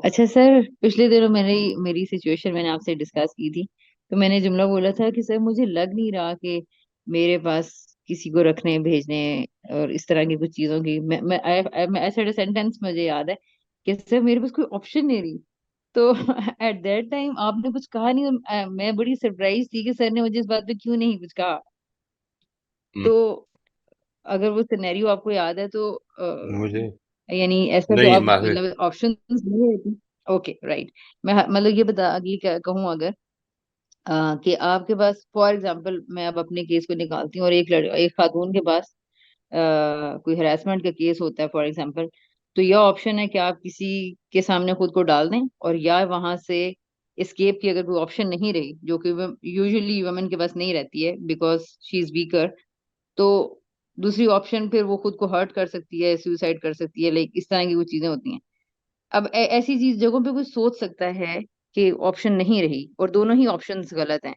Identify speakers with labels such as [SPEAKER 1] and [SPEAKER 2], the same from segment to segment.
[SPEAKER 1] अच्छा सर, पिछले दिनों मेरी सिचुएशन मैंने आपसे डिस्कस की थी। तो मैंने जुमला बोला था कि सर मुझे लग नहीं रहा कि मेरे पास किसी को रखने भेजने और इस तरह की कुछ चीजों की मैं ऐसा सेंटेंस मुझे याद है कि सर मेरे पास कोई ऑप्शन नहीं रही। तो एट दैट टाइम आपने कुछ कहा नहीं। मैं बड़ी सरप्राइज थी कि सर ने मुझे इस बात पे क्यों नहीं कुछ कहा।
[SPEAKER 2] हम्म,
[SPEAKER 1] तो अगर वो सिनेरियो आपको याद है तो
[SPEAKER 2] मुझे
[SPEAKER 1] यानी ऐसा तो
[SPEAKER 2] नहीं
[SPEAKER 1] आप
[SPEAKER 2] मालूम।
[SPEAKER 1] मतलब ऑप्शन नहीं रहती। Okay right. मैं मतलब ये बता ये कहूँ अगर कि आपके पास फॉर एग्जांपल मैं अब अपने केस को निकालती हूँ और एक खातून के पास कोई हरासमेंट का केस होता है फॉर एग्जांपल। तो यह ऑप्शन है कि आप किसी के सामने खुद को डाल दें और या वहां से एस्केप की अगर कोई ऑप्शन नहीं रही, जो कि यूजुअली वुमेन के पास नहीं रहती है बिकॉज शी इज वीकर। तो दूसरी ऑप्शन फिर वो खुद को हर्ट कर सकती है, सुसाइड कर सकती है, लाइक इस तरह की कुछ चीजें होती हैं। अब ऐसी चीज जगहों पे कोई सोच सकता है कि ऑप्शन नहीं रही और दोनों ही ऑप्शंस गलत हैं।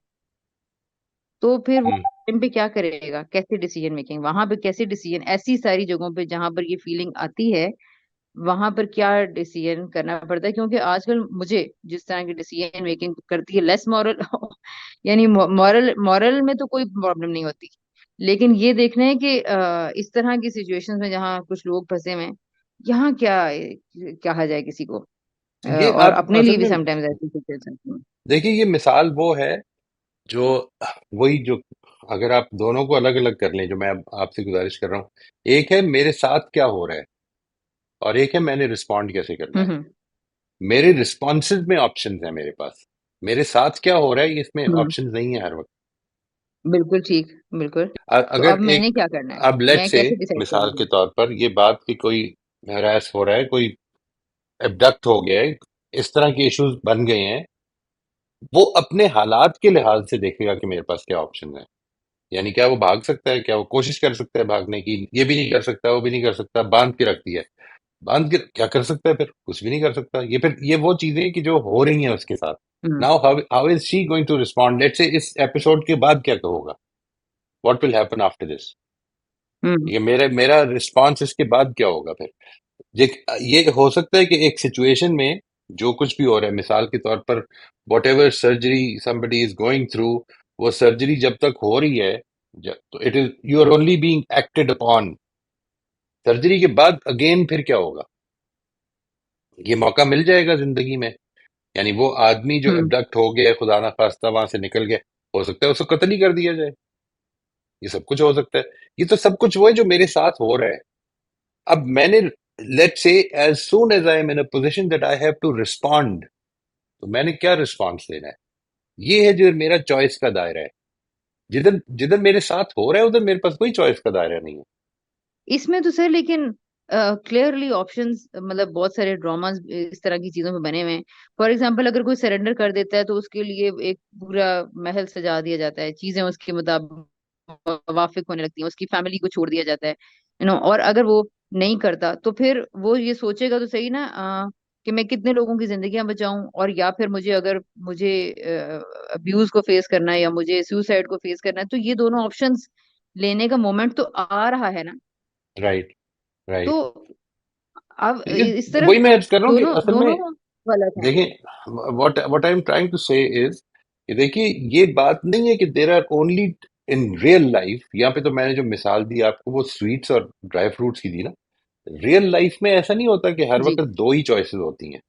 [SPEAKER 1] तो फिर वो
[SPEAKER 2] हम्म,
[SPEAKER 1] टाइम पे क्या करेगा, कैसे डिसीजन मेकिंग वहां पे, कैसे डिसीजन ऐसी सारी जगहों पे जहां पर ये फीलिंग आती है वहां पर क्या डिसीजन करना पड़ता है। क्योंकि आजकल मुझे जिस तरह की डिसीजन मेकिंग करती है लेस मॉरल यानी मॉरल मॉरल में तो कोई प्रॉब्लम नहीं होती, लेकिन ये देखना है कि इस तरह की सिचुएशंस में जहाँ कुछ लोग फंसे हुए हैं, यहाँ क्या कहा जाए किसी को।
[SPEAKER 2] ये
[SPEAKER 1] और
[SPEAKER 2] आप
[SPEAKER 1] अपने
[SPEAKER 2] असल
[SPEAKER 1] लिए भी
[SPEAKER 2] में
[SPEAKER 1] समटाइम्स ऐसी सिचुएशन।
[SPEAKER 2] देखिए, ये मिसाल वो है जो वही जो अगर आप दोनों को अलग अलग कर लें, जो मैं अब आपसे गुजारिश कर रहा हूँ। एक है मेरे साथ क्या हो रहा है, और एक है मैंने रिस्पॉन्ड कैसे करना है।
[SPEAKER 1] हम्म
[SPEAKER 2] मेरे रिस्पॉन्सेज में ऑप्शंस है मेरे पास। मेरे साथ क्या हो रहा है, इसमें
[SPEAKER 1] हम्म
[SPEAKER 2] ऑप्शंस नहीं है हर वक्त।
[SPEAKER 1] बिल्कुल ठीक। बिल्कुल। तो अब
[SPEAKER 2] अगर
[SPEAKER 1] मैंने
[SPEAKER 2] एक
[SPEAKER 1] क्या करना है,
[SPEAKER 2] अब लेट
[SPEAKER 1] मैं
[SPEAKER 2] से
[SPEAKER 1] कैसे डिसाइड
[SPEAKER 2] मिसाल के
[SPEAKER 1] करूंगी।
[SPEAKER 2] तौर पर ये बात कि कोई हरास हो रहा है, कोई एबडक्ट हो गया है, इस तरह के इश्यूज बन गए हैं। वो अपने हालात के लिहाज से देखेगा कि मेरे पास क्या ऑप्शन है। यानी क्या वो भाग सकता है, क्या वो कोशिश कर सकता है भागने की, ये भी नहीं कर सकता, वो भी नहीं कर सकता, बांध के रख दिया है। बांध के क्या कर सकता है, फिर कुछ भी नहीं कर सकता। ये फिर ये वो चीजें कि जो हो रही हैं उसके साथ।
[SPEAKER 1] Hmm
[SPEAKER 2] now how how is she going to respond, let's say इस एपिसोड के बाद क्या होगा, what will happen after this.
[SPEAKER 1] Hmm
[SPEAKER 2] ये मेरा मेरा रिस्पॉन्स इसके बाद क्या होगा फिर। ये ये हो सकता है कि एक सिचुएशन में जो कुछ भी हो रहा है, मिसाल के तौर पर whatever surgery somebody is going through, वो सर्जरी जब तक हो रही है, तो it is you are only being acted upon. Surgery के बाद अगेन फिर क्या होगा, ये मौका मिल जाएगा जिंदगी में। यानी वो आदमी जो
[SPEAKER 1] हम्म
[SPEAKER 2] एबडक्ट हो गया है, खुदा ना खास्ता वहां से निकल गया, हो सकता है उसको कत्ल ही कर दिया जाए। ये सब कुछ हो सकता है। ये तो सब कुछ वो है जो मेरे साथ हो रहा है। अब मैंने, let's say, as soon as I am in a position that I have to respond, तो मैंने क्या रिस्पॉन्स देना है। ये है जो मेरा चॉइस का दायरा है। जिधर जिधर मेरे साथ हो रहा है उधर मेरे पास कोई चॉइस का दायरा नहीं है।
[SPEAKER 1] इसमें तो सर लेकिन क्लियरली ऑप्शंस मतलब बहुत सारे ड्रामास इस तरह की चीजों में बने हुए हैं। फॉर एग्जांपल अगर कोई सरेंडर कर देता है तो उसके लिए एक पूरा महल सजा दिया जाता है, चीजें उसके मुताबिक वाफिक होने लगती हैं, उसकी फैमिली को छोड़ दिया जाता है, और अगर वो नहीं करता तो फिर वो ये सोचेगा तो सही ना, कि मैं कितने लोगों की जिंदगियां बचाऊं, और या फिर मुझे अगर मुझे अब्यूज को फेस करना है या मुझे सुसाइड को फेस करना है, तो ये दोनों ऑप्शंस लेने का मोमेंट तो आ रहा है ना।
[SPEAKER 2] राइट,
[SPEAKER 1] तो
[SPEAKER 2] राइट।
[SPEAKER 1] अब
[SPEAKER 2] ये
[SPEAKER 1] इस तरफ
[SPEAKER 2] वही मैं अर्ज कर रहा हूँ कि
[SPEAKER 1] दोनों
[SPEAKER 2] असल में
[SPEAKER 1] दोनों गलत हैं।
[SPEAKER 2] देखें, what what I am trying to say is कि देखिए, ये बात नहीं है कि there are only in real life. यहाँ पे तो मैंने जो मिसाल दी आपको वो स्वीट्स और ड्राई फ्रूट्स की दी ना। रियल लाइफ में ऐसा नहीं होता कि हर
[SPEAKER 1] जी।
[SPEAKER 2] वक्त दो ही चॉइसेस होती हैं।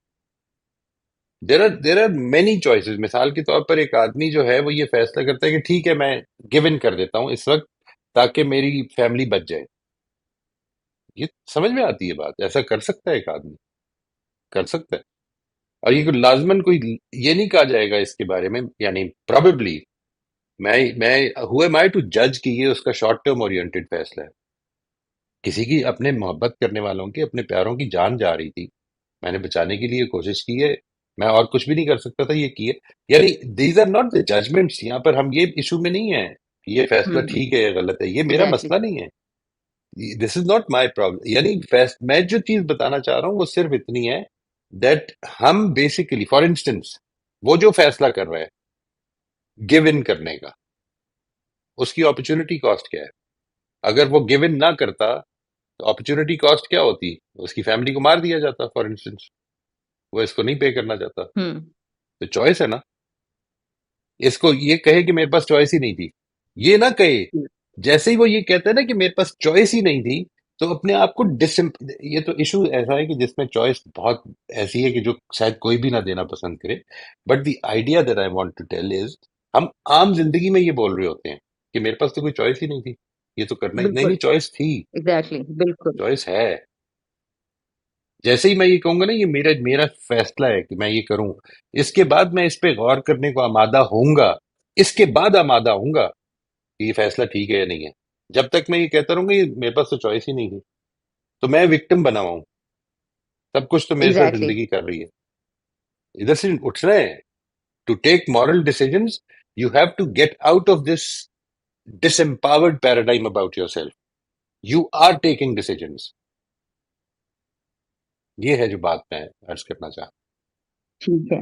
[SPEAKER 2] There are many choices. मिसाल के तौर पर एक आदमी जो है वो ये फैसला करता है कि ठीक है, मैं गिव इन कर देता हूँ इस वक्त ताकि मेरी फैमिली बच जाए। ये समझ में आती है बात, ऐसा कर सकता है एक आदमी, कर सकता है। और ये कोई लाजमन कोई ये नहीं कहा जाएगा इसके बारे में, यानी प्रोबेबली मैं हु एम आई टू जज कि ये उसका शॉर्ट टर्म ओरिएंटेड फैसला है। किसी की, अपने मोहब्बत करने वालों की, अपने प्यारों की जान जा रही थी, मैंने बचाने के लिए कोशिश की है, मैं और कुछ भी नहीं कर सकता था, ये किए। यानी these are not the judgments. यहाँ पर हम ये इशू में नहीं है कि ये फैसला ठीक है या गलत है, ये मेरा
[SPEAKER 1] एग्जैक्टली।
[SPEAKER 2] मसला नहीं है। This is not my problem. यानी मैं जो चीज बताना चाह रहा हूँ वो सिर्फ इतनी है दैट हम बेसिकली, फॉर इंस्टेंस, वो जो फैसला कर रहा है गिव इन करने का, उसकी अपॉर्चुनिटी कॉस्ट क्या है। अगर वो गिव इन ना करता तो अपॉर्चुनिटी कॉस्ट क्या होती, उसकी फैमिली को मार दिया जाता फॉर इंस्टेंस। वो इसको नहीं पे करना चाहता,
[SPEAKER 1] हम्म।
[SPEAKER 2] तो चॉइस है ना। इसको ये कहे कि मेरे पास चॉइस ही नहीं थी, ये ना कहे। जैसे ही वो ये कहता है ना कि मेरे पास चॉइस ही नहीं थी, तो अपने आप को डिसम ये तो इशू ऐसा है कि जिसमें चॉइस बहुत ऐसी है कि जो शायद कोई भी ना देना पसंद करे। But the idea that I want to tell is, हम आम जिंदगी में ये बोल रहे होते हैं कि मेरे पास तो कोई चॉइस ही नहीं थी, ये तो करना ही नहीं।
[SPEAKER 1] बिल्कुल।
[SPEAKER 2] नहीं, चॉइस थी,
[SPEAKER 1] एग्जैक्टली, बिल्कुल।
[SPEAKER 2] चॉइस है। जैसे ही मैं ये कहूंगा ना, ये मेरा मेरा फैसला है कि मैं ये करूं, इसके बाद मैं इस पे गौर करने को आमादा होऊंगा, इसके बाद आमादा होऊंगा कि ये फैसला ठीक है या नहीं है। जब तक मैं ये कहता रहूंगा ये मेरे पास तो चॉइस ही नहीं थी, तो मैं विक्टिम बना हुआ हूं, सब कुछ तो मेरे साथ
[SPEAKER 1] एग्जैक्टली।
[SPEAKER 2] जिंदगी कर रही है। इधर से उठना है, to take moral decisions, you have to get out of this disempowered paradigm about yourself. You are taking decisions. ये है जो बात मैं अर्ज करना चाहता
[SPEAKER 1] ठीक है।